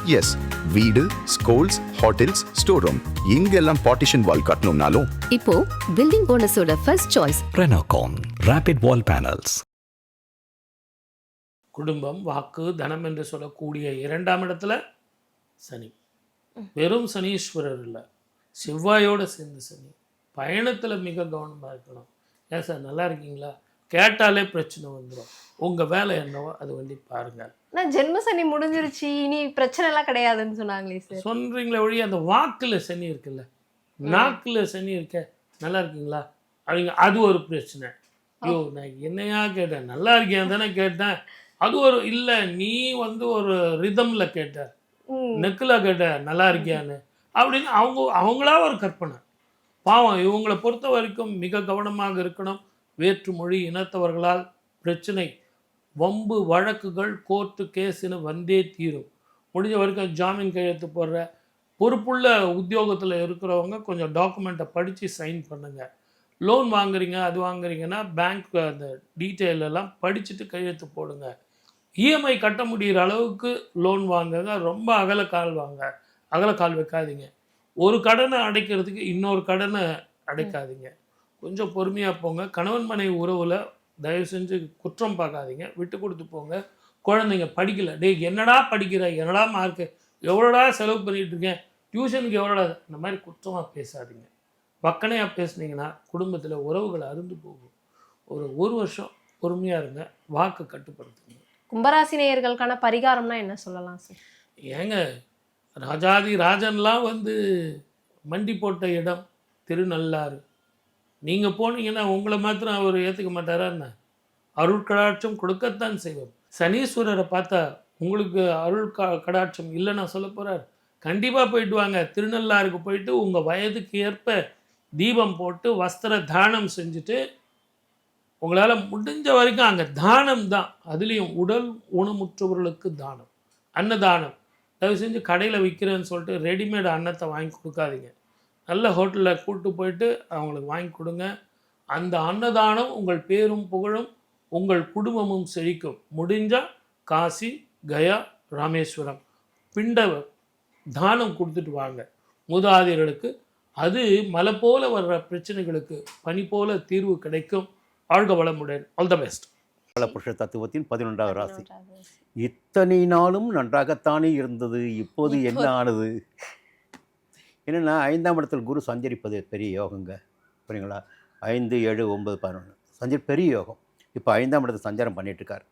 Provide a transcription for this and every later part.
S, வீடு, schools, hotels, store room இங்கெல்லாம் partition wall கட்டணும்னாலும் இப்போ பில்டிங் ஓனர்ஸோட first choice Renocon Rapid Wall Panels. குடும்பம், வாக்கு, தனம் என்று சொல்லக்கூடிய 2ஆம் இடத்துல சனி. வெறும் சனீஸ்வரர் இல்லை, செவ்வாயோடு சேர்ந்து சனி. பயணத்தில் மிக கவனமாக இருக்கணும். ஏன் சார் நல்லா இருக்கீங்களா கேட்டாலே பிரச்சனை வந்துடும். உங்கள் வேலை என்னவோ அது வந்து பாருங்கள். நான் ஜென்ம சனி முடிஞ்சிருச்சு, இனி பிரச்சனை எல்லாம் கிடையாதுன்னு சொன்னாங்களே சார். சொல்கிறீங்களே ஒழிய அந்த வாக்கில் சனி இருக்குல்ல, நாக்கில் சனி இருக்க, நல்லா இருக்கீங்களா அப்படிங்க, அது ஒரு பிரச்சனை. ஐயோ நான் என்னையா கேட்டேன், நல்லா இருக்கேன் தானே கேட்டேன், அது ஒரு இல்லை, நீ வந்து ஒரு ரிதமில் கேட்ட, நெக்கில் கேட்ட நல்லா இருக்கியான்னு அப்படின்னு அவங்களா ஒரு கற்பனை. பாவம், இவங்களை பொறுத்த வரைக்கும் மிக கவனமாக இருக்கணும். வேற்று மொழி இனத்தவர்களால் பிரச்சனை, வம்பு வழக்குகள், கோர்ட்டு கேஸுன்னு வந்தே தீரும். முடிஞ்ச வரைக்கும் ஜாமீன் கையெழுத்து போடுற பொறுப்புள்ள உத்தியோகத்தில் இருக்கிறவங்க கொஞ்சம் டாக்குமெண்ட்டை படித்து சைன் பண்ணுங்கள். லோன் வாங்குறீங்க, அது வாங்குறீங்கன்னா பேங்க் அந்த டீட்டெயில் எல்லாம் படிச்சுட்டு கையெழுத்து போடுங்க. இஎம்ஐ கட்ட முடிகிற அளவுக்கு லோன் வாங்குங்க. ரொம்ப அகலக்கால் வைக்காதீங்க. ஒரு கடனை அடைக்கிறதுக்கு இன்னொரு கடனை அடைக்காதீங்க. கொஞ்சம் பொறுமையாக போங்க. கணவன் மனைவி உறவில் தயவு செஞ்சு குற்றம் பார்க்காதீங்க, விட்டு கொடுத்து போங்க. குழந்தைங்க படிக்கலை, என்னடா படிக்கிற, என்னடா மார்க்கு, எவ்வளோடா செலவு பண்ணிகிட்டு இருக்கேன், டியூஷனுக்கு எவ்வளோடா, இந்த மாதிரி குற்றமாக பேசாதீங்க. வக்கனையாக பேசுனீங்கன்னா குடும்பத்தில் உறவுகள் அருந்து போகும். ஒரு வருஷம் பொறுமையாக இருங்க, வாக்கு கட்டுப்படுத்துங்க. கும்பராசி நேயர்களுக்கான பரிகாரம்னா என்ன சொல்லலாம் சார்? ஏங்க, ராஜாதி ராஜன்லாம் வந்து மண்டி போட்ட இடம் திருநள்ளாறு. நீங்கள் போனீங்கன்னா உங்களை மாத்திரம் அவர் ஏற்றுக்க மாட்டாரா என்ன? அருட்கடாட்சம் கொடுக்கத்தான் செய்வோம். சனீஸ்வரரை பார்த்தா உங்களுக்கு கடாட்சம் இல்லைன்னா சொல்ல போகிறார். கண்டிப்பாக போயிட்டு வாங்க. திருநள்ளாருக்கு போயிட்டு உங்கள் வயதுக்கு ஏற்ப தீபம் போட்டு வஸ்திர தானம் செஞ்சுட்டு, உங்களால் முடிஞ்ச வரைக்கும் அங்கே தானம் தான், அதுலேயும் உடல் ஊனமுற்றவர்களுக்கு தானம், அன்னதானம். தயவு செஞ்சு கடையில் விற்கிறேன்னு சொல்லிட்டு ரெடிமேட் அன்னத்தை வாங்கி கொடுக்காதீங்க. நல்ல ஹோட்டலில் கூப்பிட்டு போயிட்டு அவங்களுக்கு வாங்கி கொடுங்க. அந்த அன்னதானம் உங்கள் பேரும் புகழும் உங்கள் குடும்பமும் செழிக்கும். முடிஞ்சால் காசி, கயா, ராமேஸ்வரம் பிண்ட தானம் கொடுத்துட்டு வாங்க மூதாதையர்களுக்கு. அது மலை போல வர்ற பிரச்சனைகளுக்கு பனி போல தீர்வு கிடைக்கும். வாழ்க வளமுடன். All the best. புருஷ தத்துவத்தின் 11வது ராசி. இத்தனை நாளும் நன்றாகத்தானே இருந்தது, இப்போது என்ன ஆனது? என்னென்னா 5ஆம் இடத்தில் குரு சஞ்சரிப்பது பெரிய யோகங்க, புரியுங்களா? 5, 7, 9, 11 பெரிய யோகம். இப்போ 5ஆம் இடத்துல சஞ்சாரம் பண்ணிகிட்ருக்கார்.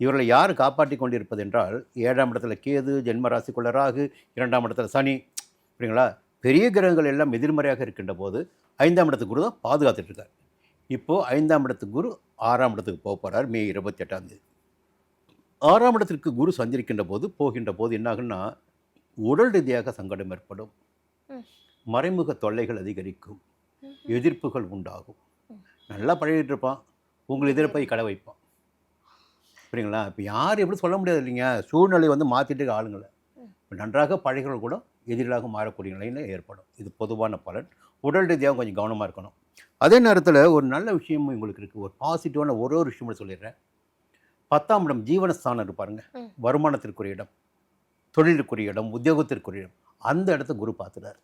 இவர்களை யார் காப்பாற்றி கொண்டிருப்பது என்றால், 7ஆம் இடத்துல கேது, ஜென்மராசிக்குள்ள ராகு, 2ஆம் இடத்துல சனி, புரியுங்களா? பெரிய கிரகங்கள் எல்லாம் எதிர்மறையாக இருக்கின்ற போது 5ஆம் இடத்துக்கு குரு தான் பாதுகாத்துட்ருக்கார். இப்போது 5ஆம் இடத்துக்கு குரு 6ஆம் இடத்துக்கு போக போகிறார் மே 28ஆம் தேதி. 6ஆம் இடத்திற்கு குரு சஞ்சரிக்கின்ற போது போகின்ற போது என்னாகுன்னா, உடல் ரீதியாக சங்கடம் ஏற்படும், மறைமுக தொல்லைகள் அதிகரிக்கும், எதிர்ப்புகள் உண்டாகும். நல்லா பழகிட்டு இருப்பான், உங்களை எதிர்ப்பை கடை வைப்பான், புரியுங்களா? இப்போ யார் எப்படி சொல்ல முடியாது இல்லைங்க, சூழ்நிலை வந்து மாற்றிட்டு ஆளுங்களை. நன்றாக பழகிகள் கூட எதிராக மாறக்கூடிய நிலையில் ஏற்படும். இது பொதுவான பலன். உடல் ரீதியாக கொஞ்சம் கவனமாக இருக்கணும். அதே நேரத்தில் ஒரு நல்ல விஷயமும் உங்களுக்கு இருக்குது. ஒரு பாசிட்டிவான ஒரு விஷயம் மட்டும் சொல்லிடுறேன். 10ஆம் இடம் ஜீவனஸ்தானம் இருப்பாருங்க, வருமானத்திற்குரிய இடம், தொழிலுக்குரிய இடம், உத்தியோகத்திற்குரிய இடம். அந்த இடத்த குரு பார்த்துட்டார்.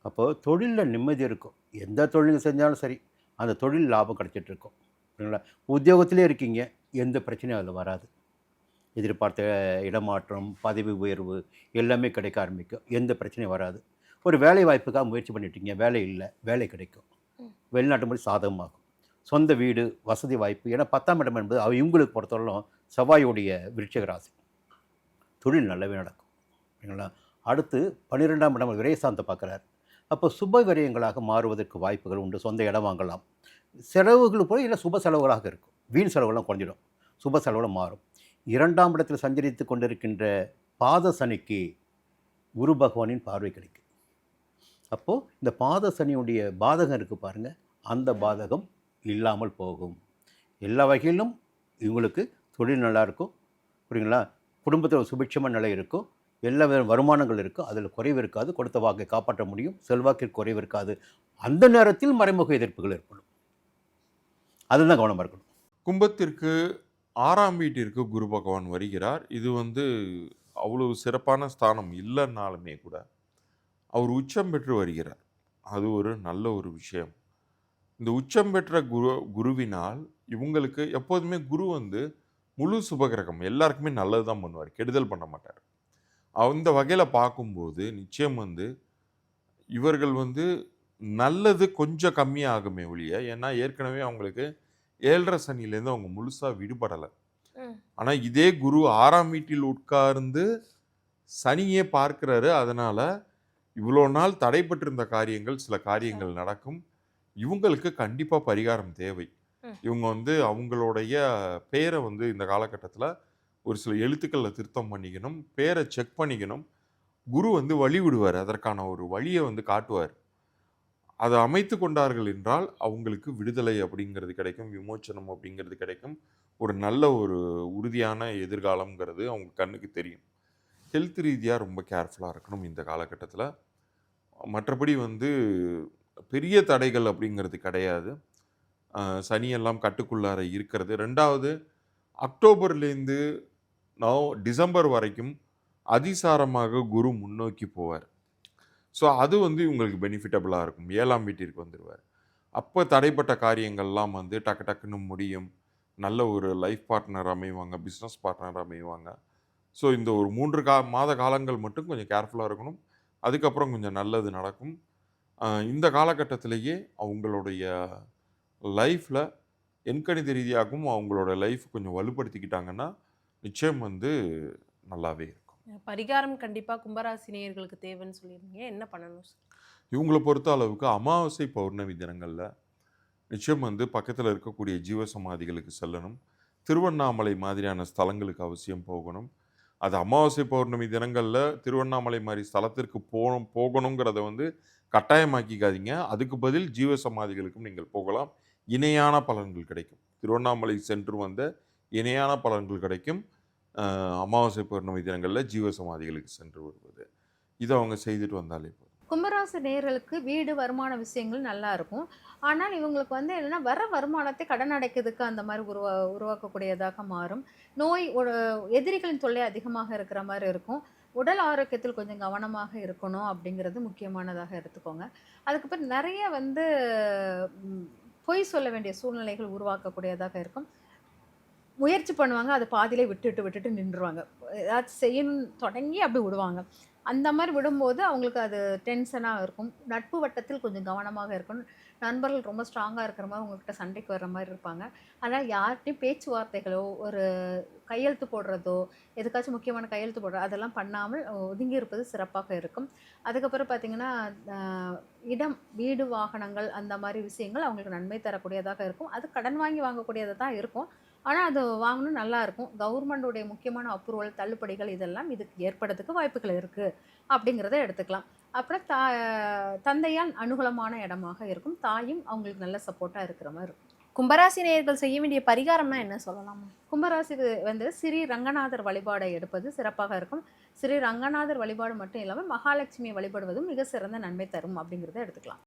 அப்போது தொழிலில் நிம்மதி இருக்கும். எந்த தொழில் செஞ்சாலும் சரி, அந்த தொழில் லாபம் கிடச்சிட்ருக்கும், சரிங்களா? உத்தியோகத்திலே இருக்கீங்க, எந்த பிரச்சனையும் அதில் வராது. எதிர்பார்த்த இடமாற்றம், பதவி உயர்வு எல்லாமே கிடைக்க ஆரம்பிக்கும், எந்த பிரச்சனையும் வராது. ஒரு வேலை வாய்ப்புக்காக முயற்சி பண்ணிட்டீங்க, வேலை இல்லை, வேலை கிடைக்கும், வெளிநாட்டு மொழி சாதகமாகும், சொந்த வீடு, வசதி வாய்ப்பு. ஏன்னா 10ஆம் இடம் என்பது இவங்களுக்கு பொறுத்தவரைக்கும் செவ்வாயுடைய விருச்சிக ராசி. தொழில் நல்லாவே நடக்கும், சரிங்களா? அடுத்து 12ஆம் இடம் விரயசாந்தத்தை பார்க்குறார். அப்போ சுப விரயங்களாக மாறுவதற்கு வாய்ப்புகள் உண்டு. சொந்த இடம் வாங்கலாம். செலவுகள் போல இல்லை, சுப செலவுகளாக இருக்கும். வீண் செலவுகள்லாம் குறைஞ்சிடும், சுப செலவுகள் மாறும். 2ஆம் இடத்தில் சஞ்சரித்து கொண்டிருக்கின்ற பாத சனிக்கு குரு பகவானின் பார்வை கிடைக்கும். அப்போது இந்த பாத சனியுடைய பாதகம் இருக்குது பாருங்கள், அந்த பாதகம் இல்லாமல் போகும். எல்லா வகையிலும் இவங்களுக்கு தொழில் நல்லாயிருக்கும், புரியுங்களா? குடும்பத்தில் ஒரு சுபிட்சமான நிலை இருக்கும், எல்லா வருமானங்கள் இருக்கும், அதில் குறைவு இருக்காது, கொடுத்த வாக்கை காப்பாற்ற முடியும், செல்வாக்கிற்கு குறைவு இருக்காது. அந்த நேரத்தில் மறைமுக எதிர்ப்புகள் ஏற்படும், அதுதான் கவனமாக இருக்கணும். கும்பத்திற்கு 6ஆம் வீட்டிற்கு குரு பகவான் வருகிறார். இது அவ்வளவு சிறப்பான ஸ்தானம் இல்லைன்னாலுமே கூட அவர் உச்சம் பெற்று வருகிறார். அது ஒரு நல்ல ஒரு விஷயம். இந்த உச்சம் பெற்ற குருவினால் இவங்களுக்கு எப்போதுமே குரு வந்து முழு சுபகிரகம், எல்லாருக்குமே நல்லது தான் பண்ணுவார், கெடுதல் பண்ண மாட்டார். அந்த வகையில் பார்க்கும்போது நிச்சயம் வந்து இவர்கள் வந்து நல்லது கொஞ்சம் கம்மியாகுமே ஒழிய, ஏன்னா ஏற்கனவே அவங்களுக்கு 7.5 சனியிலேருந்து அவங்க முழுசாக விடுபடலை. ஆனால் இதே குரு 6ஆம் வீட்டில் உட்கார்ந்து சனியே பார்க்கிறாரு. அதனால இவ்வளோ நாள் தடைப்பட்டிருந்த காரியங்கள், சில காரியங்கள் நடக்கும். இவங்களுக்கு கண்டிப்பாக பரிகாரம் தேவை. இவங்க வந்து அவங்களுடைய பேரை வந்து இந்த காலகட்டத்தில் ஒரு சில எழுத்துக்களில் திருத்தம் பண்ணிக்கணும், பேரை செக் பண்ணிக்கணும். குரு வந்து வழி விடுவார், அதற்கான ஒரு வழியை வந்து காட்டுவார். அதை அமைத்து கொண்டார்கள் என்றால் அவங்களுக்கு விடுதலை அப்படிங்கிறது கிடைக்கும், விமோச்சனம் அப்படிங்கிறது கிடைக்கும், ஒரு நல்ல ஒரு உறுதியான எதிர்காலம்ங்கிறது அவங்க கண்ணுக்கு தெரியும். ஹெல்த் ரீதியாக ரொம்ப கேர்ஃபுல்லாக இருக்கணும் இந்த காலகட்டத்தில். மற்றபடி வந்து பெரிய தடைகள் அப்படிங்கிறது கிடையாது. சனியெல்லாம் கட்டுக்குள்ளார இருக்கிறது. 2வது, அக்டோபர்லேருந்து டிசம்பர் வரைக்கும் அதிசாரமாக குரு முன்னோக்கி போவார். ஸோ அது வந்து இவங்களுக்கு பெனிஃபிட்டபுளாக இருக்கும். 7ஆம் வீட்டிற்கு வந்துடுவார். அப்போ தடைப்பட்ட காரியங்கள்லாம் வந்து டக்கு டக்குன்னு முடியும். நல்ல ஒரு லைஃப் பார்ட்னர் அமைவாங்க, பிஸ்னஸ் பார்ட்னர் அமைவாங்க. ஸோ இந்த ஒரு 3 மாத காலங்கள் மட்டும் கொஞ்சம் கேர்ஃபுல்லாக இருக்கணும். அதுக்கப்புறம் கொஞ்சம் நல்லது நடக்கும். இந்த காலகட்டத்திலேயே அவங்களுடைய லைஃப்பில் எண்கணித ரீதியாகவும் அவங்களோட லைஃப் கொஞ்சம் வலுப்படுத்திக்கிட்டாங்கன்னா நிச்சயம் வந்து நல்லாவே இருக்கும். பரிகாரம் கண்டிப்பாக கும்பராசி நேயர்களுக்கு தேவைன்னு சொல்லியிருந்தீங்க, என்ன பண்ணணும்? இவங்களை பொறுத்த அளவுக்கு அமாவாசை பௌர்ணமி தினங்களில் நிச்சயம் வந்து பக்கத்தில் இருக்கக்கூடிய ஜீவசமாதிகளுக்கு செல்லணும். திருவண்ணாமலை மாதிரியான ஸ்தலங்களுக்கு அவசியம் போகணும். அது அமாவாசை பௌர்ணமி தினங்களில் திருவண்ணாமலை மாதிரி ஸ்தலத்திற்கு போகணுங்கிறத வந்து கட்டாயமாக்கிக்காதீங்க. அதுக்கு பதில் ஜீவசமாதிகளுக்கும் நீங்கள் போகலாம். இணையான பலன்கள் கிடைக்கும். திருவண்ணாமலை சென்று வந்த இணையான பலன்கள் கிடைக்கும். அமாவாசை பௌர்ணமி தினங்களில் ஜீவசமாதிகளுக்கு சென்று வருவது, இதை அவங்க செய்துட்டு வந்தாலே போதும். கும்பராசி நேயர்களுக்கு வீடு வருமான விஷயங்கள் நல்லா இருக்கும். ஆனால் இவங்களுக்கு வந்து என்னன்னா வர வருமானத்தை கடன் அடைக்கிறதுக்கு அந்த மாதிரி உருவாக்கக்கூடியதாக மாறும். நோய் எதிரிகளின் தொல்லை அதிகமாக இருக்கிற மாதிரி இருக்கும். உடல் ஆரோக்கியத்தில் கொஞ்சம் கவனமாக இருக்கணும் அப்படிங்கிறது முக்கியமானதாக எடுத்துக்கோங்க. அதுக்கப்புறம் நிறைய வந்து பொய் சொல்ல வேண்டிய சூழ்நிலைகள் உருவாக்கக்கூடியதாக இருக்கும். முயற்சி பண்ணுவாங்க, அதை பாதியிலே விட்டுட்டு நின்றுவாங்க. ஏதாச்சும் செய்யணும்னு தொடங்கி அப்படி விடுவாங்க. அந்த மாதிரி விடும்போது அவங்களுக்கு அது டென்ஷனாக இருக்கும். நட்பு வட்டத்தில் கொஞ்சம் கவனமாக இருக்கணும். நண்பர்கள் ரொம்ப ஸ்ட்ராங்காக இருக்கிற மாதிரி உங்கள்கிட்ட சண்டைக்கு வர்ற மாதிரி இருப்பாங்க. அதனால் யார்கிட்டையும் பேச்சுவார்த்தைகளோ ஒரு கையெழுத்து போடுறதோ, எதுக்காச்சும் முக்கியமான கையெழுத்து போடுறதோ அதெல்லாம் பண்ணாமல் ஒதுங்கி இருப்பது சிறப்பாக இருக்கும். அதுக்கப்புறம் பார்த்திங்கன்னா இடம், வீடு, வாகனங்கள் அந்த மாதிரி விஷயங்கள் அவங்களுக்கு நன்மை தரக்கூடியதாக இருக்கும். அது கடன் வாங்கி வாங்கக்கூடியதாக தான் இருக்கும். ஆனால் அது வாங்கணும் நல்லாயிருக்கும். கவர்மெண்ட்டுடைய முக்கியமான அப்ரூவல், தள்ளுபடிகள் இதெல்லாம் இதுக்கு ஏற்படுறதுக்கு வாய்ப்புகள் இருக்குது அப்படிங்கிறத எடுத்துக்கலாம். அப்புறம் தந்தையால் அனுகூலமான இடமாக இருக்கும். தாயும் அவங்களுக்கு நல்ல சப்போர்ட்டாக இருக்கிற மாதிரி இருக்கும். கும்பராசி நேயர்கள் செய்ய வேண்டிய பரிகாரம்னா என்ன சொல்லலாமா? கும்பராசிக்கு வந்து ஸ்ரீ ரங்கநாதர் வழிபாடை எடுப்பது சிறப்பாக இருக்கும். ஸ்ரீ ரங்கநாதர் வழிபாடு மட்டும் இல்லாமல் மகாலட்சுமியை வழிபடுவதும் மிக சிறந்த நன்மை தரும் அப்படிங்கிறத எடுத்துக்கலாம்.